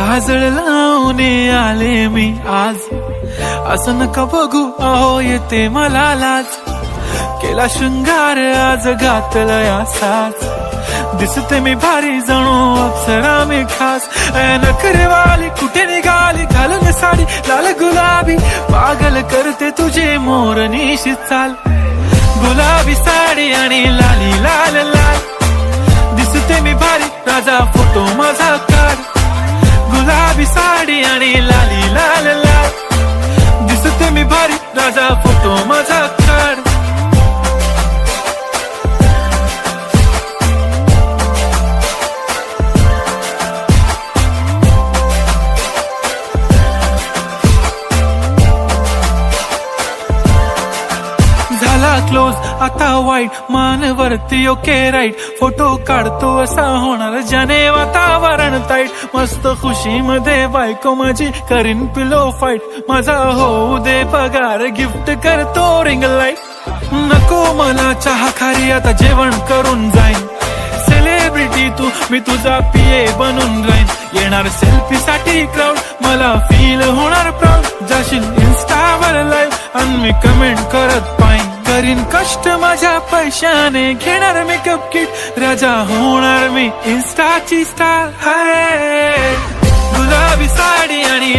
काजळ लावून आले मी आज, असं नका बघू अहो येते मला लाज. केला शृंगार आज घातला असाच, दिसते मी भारी जणू अप्सरा मी खास. नखरेवाली कुठे निघाली घालून साडी लाल गुलाबी, पागल करते तुझे मोरनीशी चाल. गुलाबी साडी आणि लाली लाल लाल, दिसते मी भारी राजा फोटो माझा काढ. गुलाबी साडी आणि लाली लाल लाल, दिसते मी भारी राजा फोटो माझा काढ. झाला क्लोज आता वाईट, मानवरती ओके राईट. फोटो काढतो असा होणार ज्याने वातावरण ताईट. मस्त खुशी मध्ये बायको माझी करीन पिलो फाईट. माझा होऊ दे पगार गिफ्ट करतो रिंग लाईट. नको मला चहा खारी आता जेवण करून जाईन. सेलिब्रिटी तू मी तुझा पिये बनून राहीन. येणार सेल्फी साठी क्राऊड मला फील होणार प्राऊड. जाशील इन्स्टावर लाईव्ह आणि मी कमेंट करत पाईन. करीन कष्ट माझ्या पैशाने घेणार मेकअप किट. राजा होणार मी इन्स्टाची स्टार. हाय गुलाबी साडी आणि